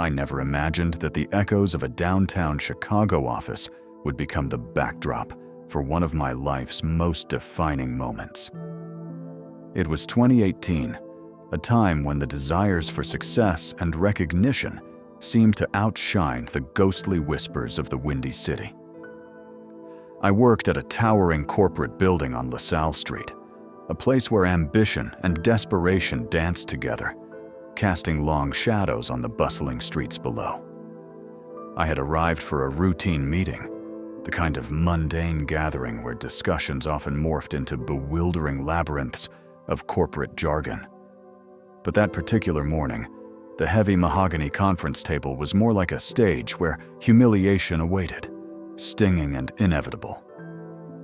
I never imagined that the echoes of a downtown Chicago office would become the backdrop for one of my life's most defining moments. It was 2018, a time when the desires for success and recognition seemed to outshine the ghostly whispers of the Windy City. I worked at a towering corporate building on LaSalle Street, a place where ambition and desperation danced together, casting long shadows on the bustling streets below. I had arrived for a routine meeting, the kind of mundane gathering where discussions often morphed into bewildering labyrinths of corporate jargon. But that particular morning, the heavy mahogany conference table was more like a stage where humiliation awaited, stinging and inevitable.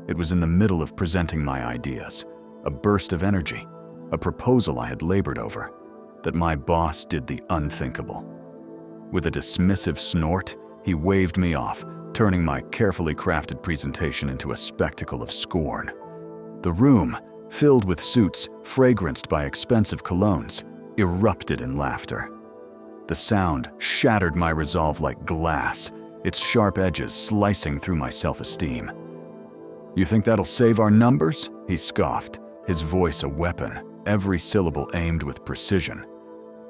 It was in the middle of presenting my ideas, a burst of energy, a proposal I had labored over, that my boss did the unthinkable. With a dismissive snort, he waved me off, turning my carefully crafted presentation into a spectacle of scorn. The room, filled with suits fragranced by expensive colognes, erupted in laughter. The sound shattered my resolve like glass, its sharp edges slicing through my self-esteem. "You think that'll save our numbers?" he scoffed, his voice a weapon, every syllable aimed with precision.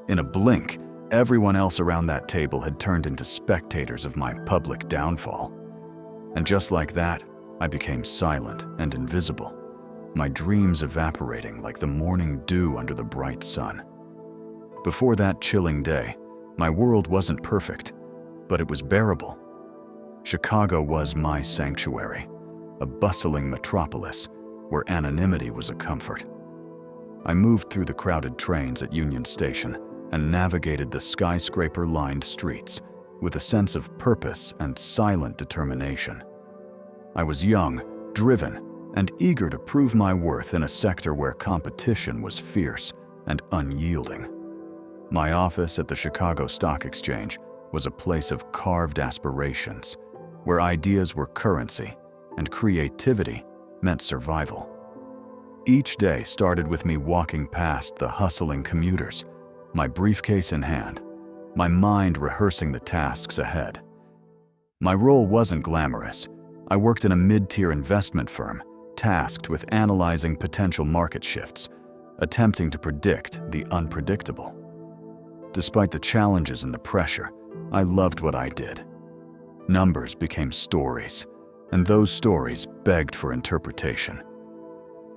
In a blink, everyone else around that table had turned into spectators of my public downfall. And just like that, I became silent and invisible, my dreams evaporating like the morning dew under the bright sun. Before that chilling day, my world wasn't perfect, but it was bearable. Chicago was my sanctuary, a bustling metropolis where anonymity was a comfort. I moved through the crowded trains at Union Station and navigated the skyscraper-lined streets with a sense of purpose and silent determination. I was young, driven, and eager to prove my worth in a sector where competition was fierce and unyielding. My office at the Chicago Stock Exchange was a place of carved aspirations, where ideas were currency and creativity meant survival. Each day started with me walking past the hustling commuters, my briefcase in hand, my mind rehearsing the tasks ahead. My role wasn't glamorous. I worked in a mid-tier investment firm, tasked with analyzing potential market shifts, attempting to predict the unpredictable. Despite the challenges and the pressure, I loved what I did. Numbers became stories, and those stories begged for interpretation.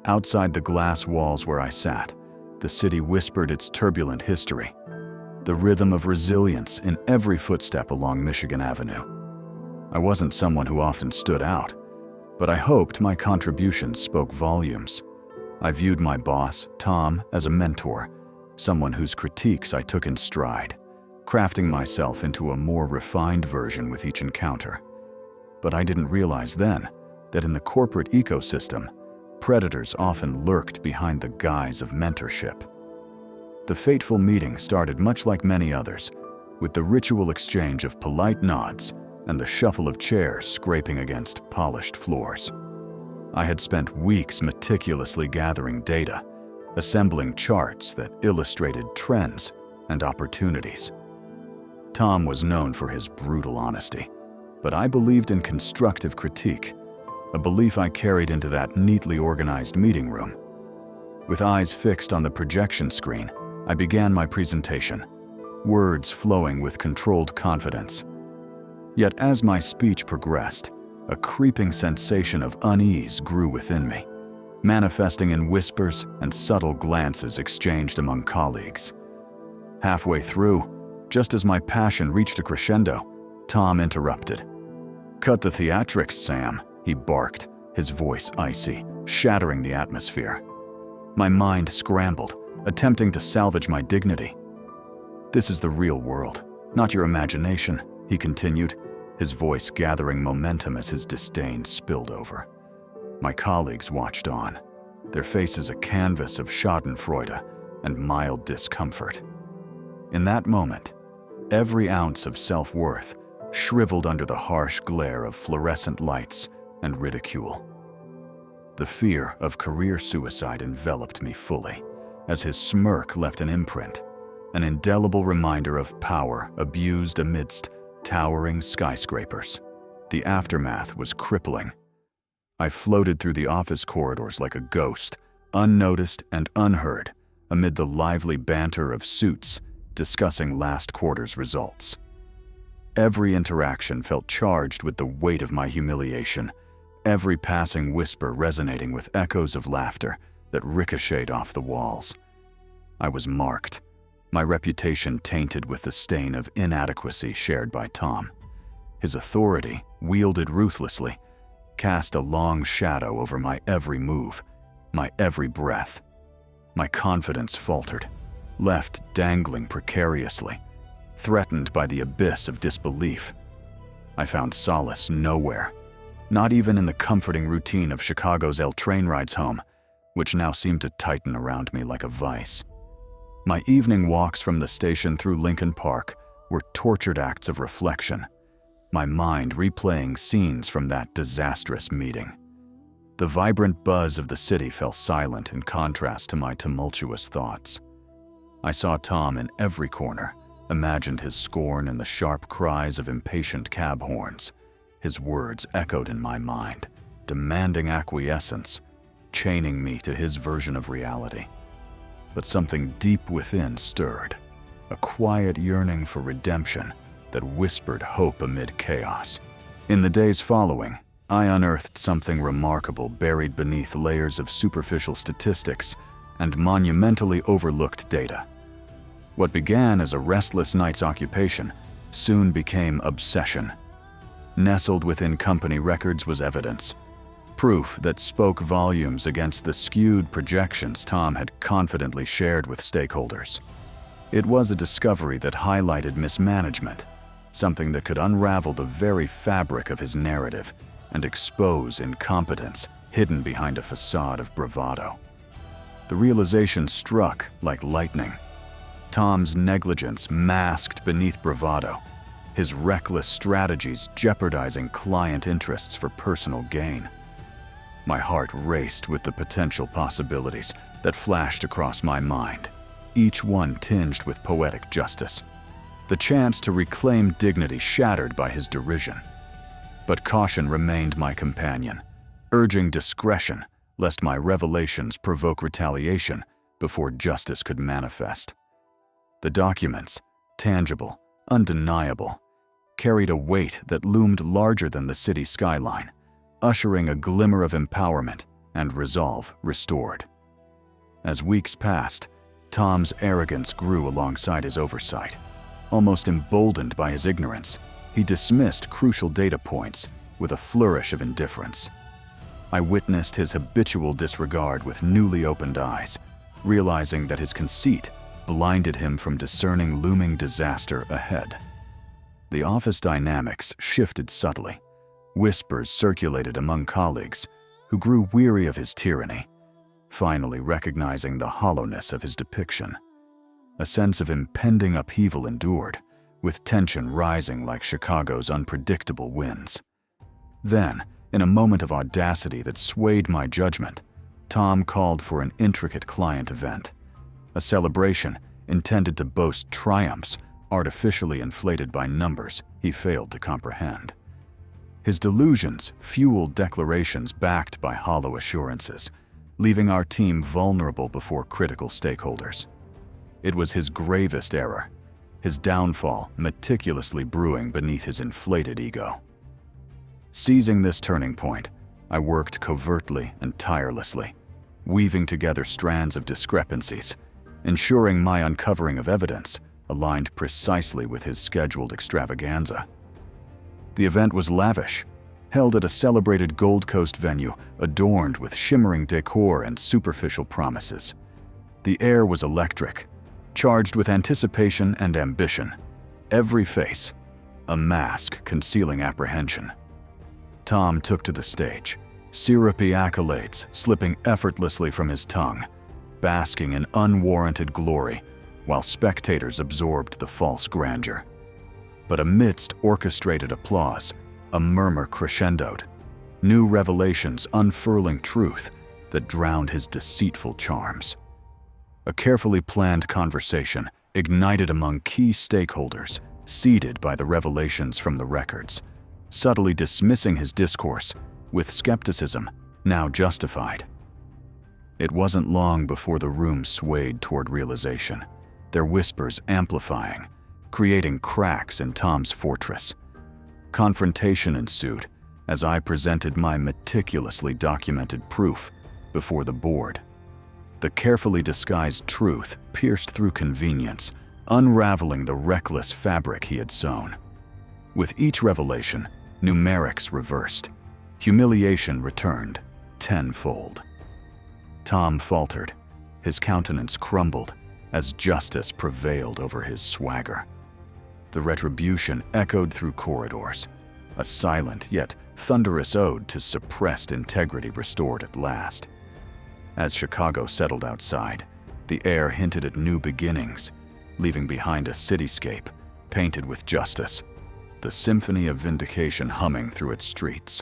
Outside the glass walls where I sat, the city whispered its turbulent history, the rhythm of resilience in every footstep along Michigan Avenue. I wasn't someone who often stood out, but I hoped my contributions spoke volumes. I viewed my boss, Tom, as a mentor, someone whose critiques I took in stride, crafting myself into a more refined version with each encounter. But I didn't realize then that in the corporate ecosystem, predators often lurked behind the guise of mentorship. The fateful meeting started much like many others, with the ritual exchange of polite nods and the shuffle of chairs scraping against polished floors. I had spent weeks meticulously gathering data, assembling charts that illustrated trends and opportunities. Tom was known for his brutal honesty, but I believed in constructive critique, a belief I carried into that neatly organized meeting room. With eyes fixed on the projection screen, I began my presentation, words flowing with controlled confidence. Yet as my speech progressed, a creeping sensation of unease grew within me, manifesting in whispers and subtle glances exchanged among colleagues. Halfway through, just as my passion reached a crescendo, Tom interrupted. "Cut the theatrics, Sam," he barked, his voice icy, shattering the atmosphere. My mind scrambled, attempting to salvage my dignity. "This is the real world, not your imagination," he continued, his voice gathering momentum as his disdain spilled over. My colleagues watched on, their faces a canvas of schadenfreude and mild discomfort. In that moment, every ounce of self-worth shriveled under the harsh glare of fluorescent lights and ridicule. The fear of career suicide enveloped me fully, as his smirk left an imprint, an indelible reminder of power abused amidst towering skyscrapers. The aftermath was crippling. I floated through the office corridors like a ghost, unnoticed and unheard, amid the lively banter of suits discussing last quarter's results. Every interaction felt charged with the weight of my humiliation, every passing whisper resonating with echoes of laughter that ricocheted off the walls. I was marked, my reputation tainted with the stain of inadequacy shared by Tom. His authority, wielded ruthlessly, cast a long shadow over my every move, my every breath. My confidence faltered, left dangling precariously, threatened by the abyss of disbelief. I found solace nowhere, not even in the comforting routine of Chicago's L train rides home, which now seemed to tighten around me like a vice. My evening walks from the station through Lincoln Park were tortured acts of reflection, my mind replaying scenes from that disastrous meeting. The vibrant buzz of the city fell silent in contrast to my tumultuous thoughts. I saw Tom in every corner, imagined his scorn in the sharp cries of impatient cab horns. His words echoed in my mind, demanding acquiescence, chaining me to his version of reality. But something deep within stirred, a quiet yearning for redemption that whispered hope amid chaos. In the days following, I unearthed something remarkable buried beneath layers of superficial statistics and monumentally overlooked data. What began as a restless night's occupation soon became obsession. Nestled within company records was evidence, proof that spoke volumes against the skewed projections Tom had confidently shared with stakeholders. It was a discovery that highlighted mismanagement, something that could unravel the very fabric of his narrative and expose incompetence hidden behind a facade of bravado. The realization struck like lightning. Tom's negligence masked beneath bravado, his reckless strategies jeopardizing client interests for personal gain. My heart raced with the potential possibilities that flashed across my mind, each one tinged with poetic justice. The chance to reclaim dignity shattered by his derision. But caution remained my companion, urging discretion lest my revelations provoke retaliation before justice could manifest. The documents, tangible, undeniable, carried a weight that loomed larger than the city skyline, ushering a glimmer of empowerment and resolve restored. As weeks passed, Tom's arrogance grew alongside his oversight. Almost emboldened by his ignorance, he dismissed crucial data points with a flourish of indifference. I witnessed his habitual disregard with newly opened eyes, realizing that his conceit blinded him from discerning looming disaster ahead. The office dynamics shifted subtly. Whispers circulated among colleagues who grew weary of his tyranny, finally recognizing the hollowness of his depiction. A sense of impending upheaval endured, with tension rising like Chicago's unpredictable winds. Then, in a moment of audacity that swayed my judgment, Tom called for an intricate client event, a celebration intended to boast triumphs artificially inflated by numbers he failed to comprehend. His delusions fueled declarations backed by hollow assurances, leaving our team vulnerable before critical stakeholders. It was his gravest error, his downfall meticulously brewing beneath his inflated ego. Seizing this turning point, I worked covertly and tirelessly, weaving together strands of discrepancies, ensuring my uncovering of evidence aligned precisely with his scheduled extravaganza. The event was lavish, held at a celebrated Gold Coast venue adorned with shimmering decor and superficial promises. The air was electric, charged with anticipation and ambition. Every face, a mask concealing apprehension. Tom took to the stage, syrupy accolades slipping effortlessly from his tongue, basking in unwarranted glory while spectators absorbed the false grandeur. But amidst orchestrated applause, a murmur crescendoed, new revelations unfurling truth that drowned his deceitful charms. A carefully planned conversation ignited among key stakeholders, seeded by the revelations from the records, subtly dismissing his discourse with skepticism now justified. It wasn't long before the room swayed toward realization, their whispers amplifying, creating cracks in Tom's fortress. Confrontation ensued as I presented my meticulously documented proof before the board. The carefully disguised truth pierced through convenience, unraveling the reckless fabric he had sewn. With each revelation, numerics reversed. Humiliation returned tenfold. Tom faltered. His countenance crumbled as justice prevailed over his swagger. The retribution echoed through corridors, a silent yet thunderous ode to suppressed integrity restored at last. As Chicago settled outside, the air hinted at new beginnings, leaving behind a cityscape painted with justice, the symphony of vindication humming through its streets.